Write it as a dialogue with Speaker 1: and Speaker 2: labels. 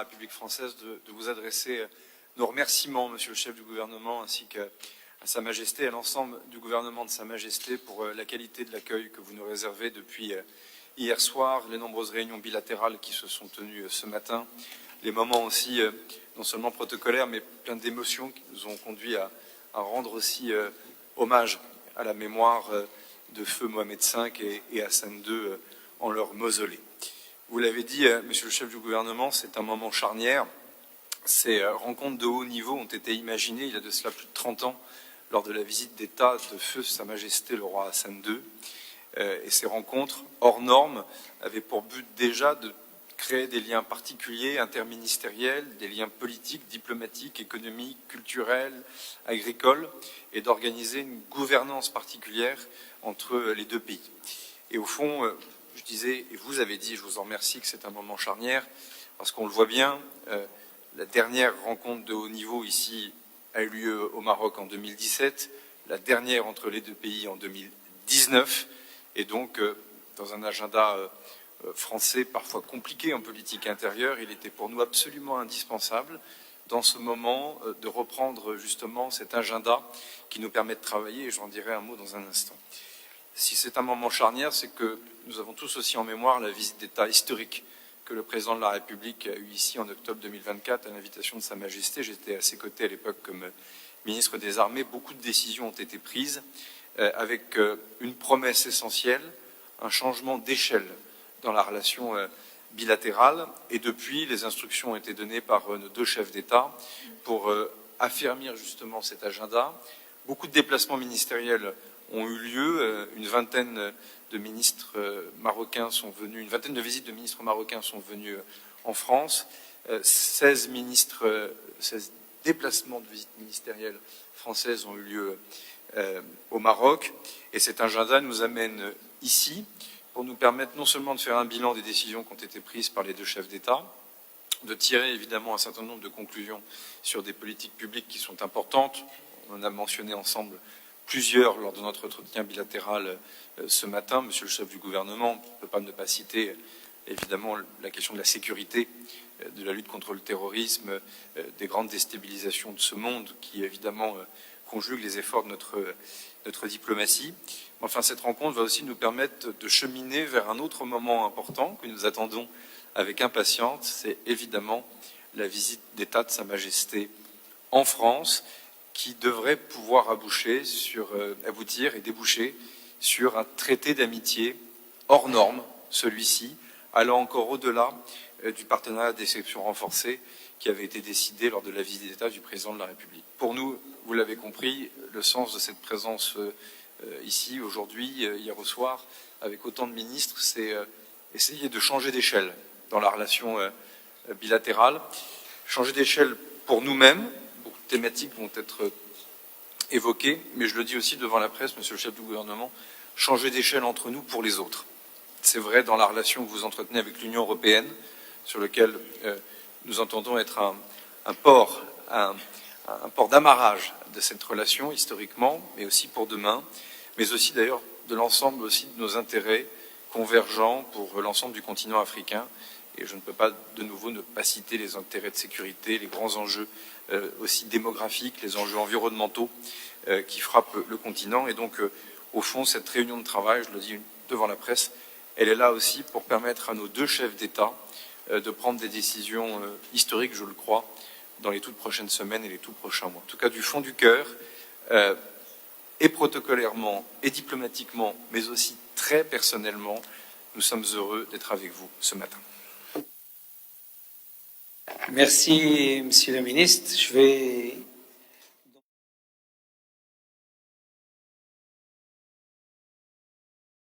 Speaker 1: République française de vous adresser nos remerciements, Monsieur le chef du gouvernement, ainsi qu'à Sa Majesté et à l'ensemble du gouvernement de Sa Majesté pour la qualité de l'accueil que vous nous réservez depuis hier soir, les nombreuses réunions bilatérales qui se sont tenues ce matin, les moments aussi non seulement protocolaires mais plein d'émotions qui nous ont conduits à rendre aussi hommage à la mémoire de feu Mohamed V et Hassan II en leur mausolée. Vous l'avez dit, Monsieur le chef du gouvernement, c'est un moment charnière. Ces rencontres de haut niveau ont été imaginées il y a de cela plus de 30 ans lors de la visite d'État de feu Sa Majesté le roi Hassan II. Et ces rencontres hors normes avaient pour but déjà de créer des liens particuliers, interministériels, des liens politiques, diplomatiques, économiques, culturels, agricoles, et d'organiser une gouvernance particulière entre les deux pays. Et au fond, je disais, et vous avez dit, je vous en remercie, que c'est un moment charnière, parce qu'on le voit bien, la dernière rencontre de haut niveau ici a eu lieu au Maroc en 2017, la dernière entre les deux pays en 2019, et donc dans un agenda français parfois compliqué en politique intérieure, il était pour nous absolument indispensable dans ce moment de reprendre justement cet agenda qui nous permet de travailler, et j'en dirai un mot dans un instant. Si c'est un moment charnière, c'est que nous avons tous aussi en mémoire la visite d'État historique que le président de la République a eue ici en octobre 2024 à l'invitation de Sa Majesté. J'étais à ses côtés à l'époque comme ministre des Armées. Beaucoup de décisions ont été prises avec une promesse essentielle, un changement d'échelle dans la relation bilatérale. Et depuis, les instructions ont été données par nos deux chefs d'État pour affermir justement cet agenda. Beaucoup de déplacements ministériels ont eu lieu, une vingtaine de ministres marocains sont venus, une vingtaine de visites de ministres marocains sont venus en France, 16 déplacements de visites ministérielles françaises ont eu lieu au Maroc, et cet agenda nous amène ici pour nous permettre non seulement de faire un bilan des décisions qui ont été prises par les deux chefs d'État, de tirer évidemment un certain nombre de conclusions sur des politiques publiques qui sont importantes. On en a mentionné ensemble plusieurs lors de notre entretien bilatéral ce matin. Monsieur le chef du gouvernement, on ne peut pas ne pas citer évidemment la question de la sécurité, de la lutte contre le terrorisme, des grandes déstabilisations de ce monde qui évidemment conjuguent les efforts de notre diplomatie. Enfin, cette rencontre va aussi nous permettre de cheminer vers un autre moment important que nous attendons avec impatience, c'est évidemment la visite d'État de Sa Majesté en France, qui devrait pouvoir aboutir et déboucher sur un traité d'amitié hors norme, celui-ci, allant encore au-delà du partenariat d'exception renforcé qui avait été décidé lors de la visite d'État du président de la République. Pour nous, vous l'avez compris, le sens de cette présence ici, aujourd'hui, hier au soir, avec autant de ministres, c'est essayer de changer d'échelle dans la relation bilatérale, changer d'échelle pour nous-mêmes. Beaucoup de thématiques vont être évoquées, mais je le dis aussi devant la presse, Monsieur le chef du gouvernement, changer d'échelle entre nous pour les autres. C'est vrai dans la relation que vous entretenez avec l'Union européenne, sur lequel nous entendons être un port d'amarrage de cette relation historiquement, mais aussi pour demain, mais aussi d'ailleurs de l'ensemble aussi de nos intérêts convergents pour l'ensemble du continent africain. Et je ne peux pas de nouveau ne pas citer les intérêts de sécurité, les grands enjeux aussi démographiques, les enjeux environnementaux qui frappent le continent. Et donc, au fond, cette réunion de travail, je le dis devant la presse, elle est là aussi pour permettre à nos deux chefs d'État de prendre des décisions historiques, je le crois, dans les toutes prochaines semaines et les tout prochains mois. En tout cas, du fond du cœur, et protocolairement, et diplomatiquement, mais aussi très personnellement, nous sommes heureux d'être avec vous ce matin.
Speaker 2: Merci, Monsieur le Ministre. Je vais